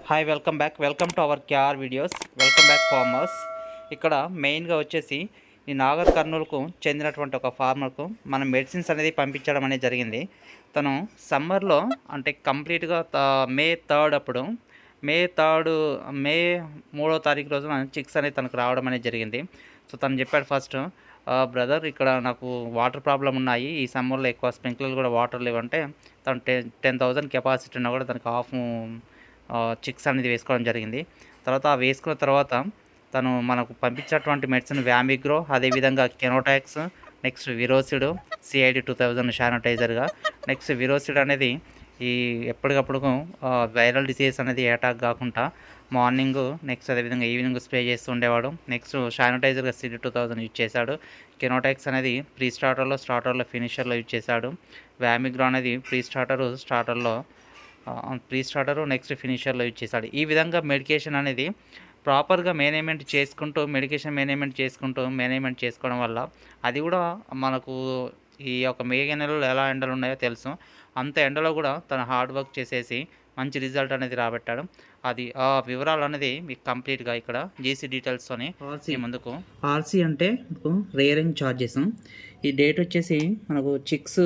Hi welcome to our car videos. Welcome back farmers. ఇక్కడ మెయిన్గా వచ్చేసి ఈ నాగర్ కర్నూలుకు చెందినటువంటి ఒక ఫార్మర్కు మనం మెడిసిన్స్ అనేది పంపించడం అనేది జరిగింది. తను సమ్మర్లో అంటే కంప్లీట్గా మే 3వ తారీఖు రోజున చిక్స్ అనేది తనకు రావడం అనేది జరిగింది. సో తను చెప్పాడు ఫస్ట్, బ్రదర్ ఇక్కడ నాకు వాటర్ ప్రాబ్లం ఉన్నాయి, ఈ సమ్మర్లో ఎక్కువ స్ప్రింక్లర్లు కూడా వాటర్ లేవంటే తను 10,000 కెపాసిటీ ఉన్నా కూడా తనకు చిక్స్ అనేది వేసుకోవడం జరిగింది. తర్వాత వేసుకున్న తర్వాత తను మనకు పంపించినటువంటి మెడిసిన్ వ్యామిగ్రో, అదేవిధంగా కెనోటాక్స్, నెక్స్ట్ విరోసిడ్, CID 2000 శానిటైజర్గా. నెక్స్ట్ విరోసిడ్ అనేది ఈ ఎప్పటికప్పుడు వైరల్ డిసీజ్ అనేది అటాక్ కాకుండా మార్నింగ్ నెక్స్ట్ అదేవిధంగా ఈవినింగ్ స్ప్రే చేస్తూ ఉండేవాడు. నెక్స్ట్ శానిటైజర్గా CD 2000 యూజ్ చేశాడు. కెనోటాక్స్ అనేది స్టార్టర్లో ఫినిషర్లో యూజ్ చేశాడు. వ్యామిగ్రో అనేది ప్రీ స్టార్టరు నెక్స్ట్ ఫినిషర్లో యూజ్ చేశాడు. ఈ విధంగా మెడికేషన్ అనేది ప్రాపర్గా మేనేజ్మెంట్ చేసుకోవడం వల్ల అది కూడా మనకు ఈ యొక్క మే నెలలో ఎలా ఎండలు ఉన్నాయో తెలుసు. అంత ఎండలో కూడా తన హార్డ్ వర్క్ చేసేసి మంచి రిజల్ట్ అనేది రాబట్టాడు. అది ఆ వివరాలు అనేది మీకు కంప్లీట్గా ఇక్కడ GC డీటెయిల్స్తోని ముందుకు. ఆర్సీ అంటే రేరింగ్ ఛార్జెస్. ఈ డేట్ వచ్చేసి మనకు చిక్స్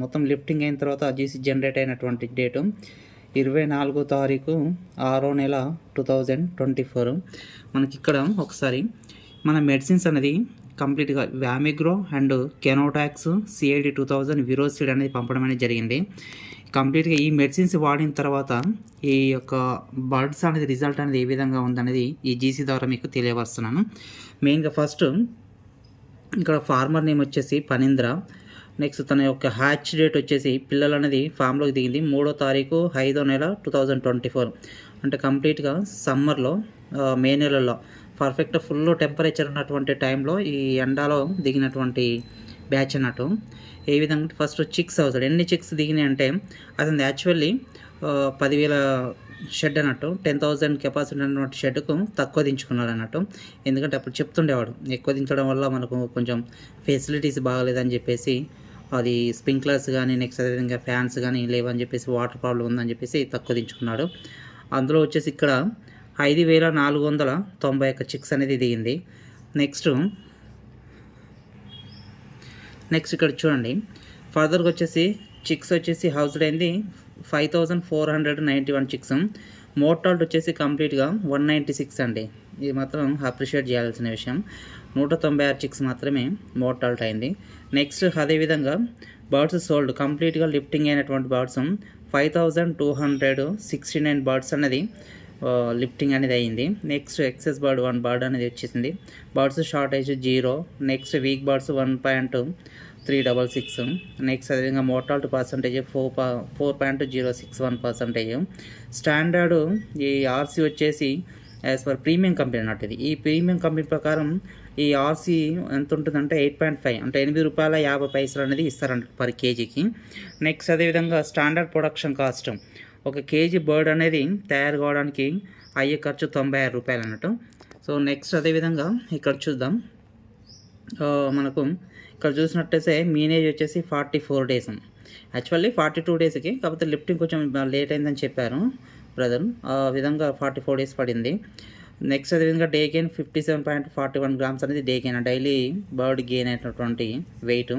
మొత్తం లిఫ్టింగ్ అయిన తర్వాత GC జనరేట్ అయినటువంటి డేటు 24వ తారీఖు 6వ నెల 2024. మనకి ఇక్కడ ఒకసారి మన మెడిసిన్స్ అనేది కంప్లీట్గా వ్యామిగ్రో అండ్ కెనోటాక్స్, CID 2000, విరోసిడ్ అనేది పంపడం అనేది జరిగింది. కంప్లీట్గా ఈ మెడిసిన్స్ వాడిన తర్వాత ఈ యొక్క బర్డ్స్ అనేది రిజల్ట్ అనేది ఏ విధంగా ఉందనేది ఈ GC ద్వారా మీకు తెలియవస్తున్నాను. మెయిన్గా ఫస్ట్ ఇక్కడ ఫార్మర్ నేమ్ వచ్చేసి పనీంద్ర. నెక్స్ట్ తన యొక్క హ్యాచ్ డేట్ వచ్చేసి పిల్లలు అనేది ఫామ్లోకి దిగింది 3వ తారీఖు 5వ నెల 2024. అంటే కంప్లీట్గా సమ్మర్లో మే నెలలో పర్ఫెక్ట్ ఫుల్ టెంపరేచర్ ఉన్నటువంటి టైంలో ఈ ఎండాలో దిగినటువంటి బ్యాచ్ అన్నట్టు. ఏ విధంగా ఫస్ట్ చిక్స్ అవుతాడు. ఎన్ని చిక్స్ దిగినాయి అంటే అతను యాక్చువల్లీ 10,000 షెడ్ అన్నట్టు, 10,000 కెపాసిటీ ఉన్నటువంటి షెడ్కు తక్కువ దించుకున్నాడు అన్నట్టు. ఎందుకంటే అప్పుడు చెప్తుండేవాడు ఎక్కువ దించడం వల్ల మనకు కొంచెం ఫెసిలిటీస్ బాగలేదని చెప్పేసి, అది స్ప్రింక్లర్స్ కానీ నెక్స్ట్ అదేవిధంగా ఫ్యాన్స్ కానీ లేవని చెప్పేసి, వాటర్ ప్రాబ్లం ఉందని చెప్పేసి తక్కువ దించుకున్నాడు. అందులో వచ్చేసి ఇక్కడ 5,491 చిక్స్ అనేది దిగింది. నెక్స్ట్ ఇక్కడ చూడండి, ఫర్దర్గా వచ్చేసి చిక్స్ వచ్చేసి హౌస్డ్ అయింది 5,491 చిక్స్. మోర్టాలిటీ వచ్చేసి కంప్లీట్గా 196 అండి. ఇది మాత్రం అప్రిషియేట్ చేయాల్సిన విషయం. 196 చిక్స్ మాత్రమే మోర్టాలిటీ అయింది. నెక్స్ట్ అదేవిధంగా బర్డ్స్ సోల్డ్ కంప్లీట్గా లిఫ్టింగ్ అయినటువంటి బర్డ్స్ 5,269 బర్డ్స్ అనేది లిఫ్టింగ్ అనేది అయ్యింది. నెక్స్ట్ ఎక్సెస్ బర్డ్ 1 బర్డ్ అనేది వచ్చేసింది. Birds shortage 0. Next week birds 1.366. Next అదేవిధంగా మోర్టాలిటీ పర్సంటేజ్ 4.061%. స్టాండర్డ్ ఈ RC వచ్చేసి యాజ్ పర్ ప్రీమియం కంపెనీ అన్నట్టు. ఇది ఈ ప్రీమియం కంపెనీ ప్రకారం ఈ RC ఎంత ఉంటుందంటే 8.5 అంటే ₹8.50 అనేది ఇస్తారంట పర్ కేజీకి. నెక్స్ట్ అదేవిధంగా స్టాండర్డ్ ప్రొడక్షన్ కాస్ట్, ఒక కేజీ బర్డ్ అనేది తయారు కావడానికి అయ్యే ఖర్చు ₹96 అన్నట్టు. సో నెక్స్ట్ అదేవిధంగా ఇక్కడ చూద్దాం, మనకు ఇక్కడ చూసినట్టయితే మీనేజ్ వచ్చేసి 44 డేస్. యాక్చువల్లీ 42 డేస్కి, కాకపోతే లిఫ్టింగ్ కొంచెం లేట్ అయిందని చెప్పారు బ్రదర్. ఆ విధంగా 44 డేస్ పడింది. నెక్స్ట్ అదేవిధంగా డే గెయిన్ 57.41 గ్రామ్స్ అనేది day gain, daily bird gain అయినటువంటి weight.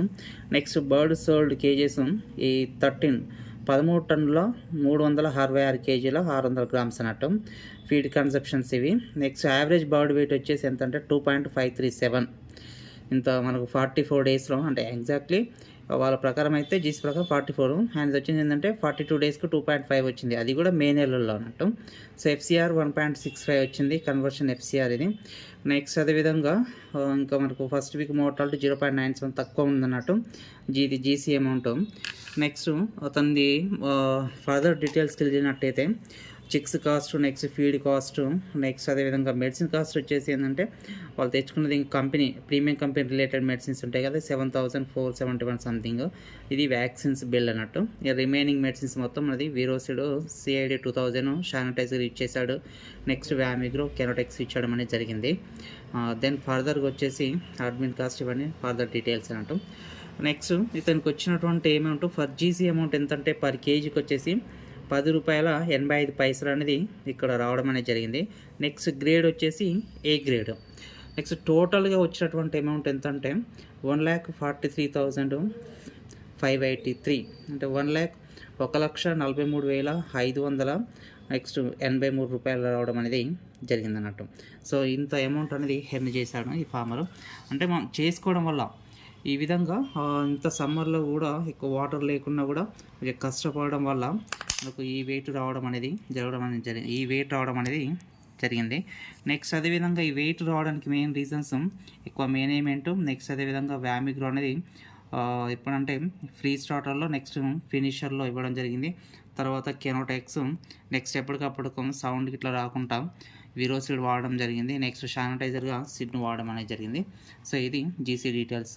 Next bird sold kgs ఈ 13 టన్నుల 366 కేజీల 600 గ్రామ్స్ అన్నట్టు ఫీడ్ కన్సెప్షన్స్ ఇవి. నెక్స్ట్ యావరేజ్ బర్డ్ వెయిట్ వచ్చేసి ఎంత అంటే 2.537. ఇంత మనకు 44 డేస్లో, అంటే ఎగ్జాక్ట్లీ వాళ్ళ ప్రకారం అయితే GC ప్రకారం 44, అండ్ వచ్చింది ఏంటంటే 42 డేస్కి 2.5 వచ్చింది. అది కూడా మే నెలలో అన్నట్టు. సో FCR 1.65 వచ్చింది, కన్వర్షన్ FCR ఇది. నెక్స్ట్ అదేవిధంగా ఇంకా మనకు ఫస్ట్ వీక్ మోర్టాలిటీ 0.97 తక్కువ ఉందన్నట్టు GC అమౌంట్. నెక్స్ట్ అతనిది ఫర్దర్ డీటెయిల్స్కి వెళ్ళినట్టయితే chicks cost, next feed cost, next అదేవిధంగా మెడిసిన్ కాస్ట్ వచ్చేసి ఏంటంటే వాళ్ళు తెచ్చుకున్నది ప్రీమియం కంపెనీ రిలేటెడ్ మెడిసిన్స్ ఉంటాయి కదా, 7,471 సంథింగ్. ఇది వ్యాక్సిన్స్ బిల్ అన్నట్టు. రిమైనింగ్ మెడిసిన్స్ మొత్తం అది విరోసిడ్, CID 2000 శానిటైజర్ ఇచ్చేసాడు. నెక్స్ట్ వ్యామిగ్రో, కెనోటాక్స్ ఇచ్చడం అనేది జరిగింది. దెన్ ఫర్దర్గా వచ్చేసి అడ్మిన్ కాస్ట్, ఇవన్నీ ఫర్దర్ డీటెయిల్స్ అన్నట్టు. నెక్స్ట్ ఇతనికి వచ్చినటువంటి అమౌంట్ ఫర్ GC అమౌంట్ ఎంత అంటే పర్ కేజీకి వచ్చేసి రూ. 10.85 అనేది ఇక్కడ రావడం అనేది జరిగింది. నెక్స్ట్ గ్రేడ్ వచ్చేసి ఏ గ్రేడ్. నెక్స్ట్ టోటల్గా వచ్చినటువంటి అమౌంట్ ఎంత అంటే 1,43,583 అంటే 1,43,500 నెక్స్ట్ రూ. 83 రావడం అనేది జరిగింది అన్నట్టు. సో ఇంత అమౌంట్ అనేది ఎర్న్ చేశాడు ఈ ఫార్మర్. అంటే మనం చేసుకోవడం వల్ల ఈ విధంగా ఇంత సమ్మర్లో కూడా ఎక్కువ వాటర్ లేకున్నా కూడా కొంచెం కష్టపడడం వల్ల మనకు ఈ వెయిట్ రావడం అనేది రావడం అనేది జరిగింది. నెక్స్ట్ అదేవిధంగా ఈ వెయిట్ రావడానికి మెయిన్ రీజన్స్ ఎక్కువ మేనేజ్మెంట్. నెక్స్ట్ అదేవిధంగా వ్యామిగ్రో అనేది ఎప్పుడంటే ఫ్రీ స్టార్టర్లో నెక్స్ట్ ఫినిషర్లో ఇవ్వడం జరిగింది. తర్వాత కెనోటెక్స్ నెక్స్ట్ ఎప్పటికప్పుడు సౌండ్కి ఇట్లా రాకుండా విరోసిడ్ వాడడం జరిగింది. నెక్స్ట్ శానిటైజర్గా సిడ్ను వాడడం అనేది జరిగింది. సో ఇది జీసీ డీటెయిల్స్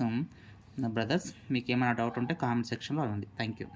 బ్రదర్స్. మీకు ఏమైనా డౌట్ ఉంటే కామెంట్ సెక్షన్లో అడగండి. Thank you.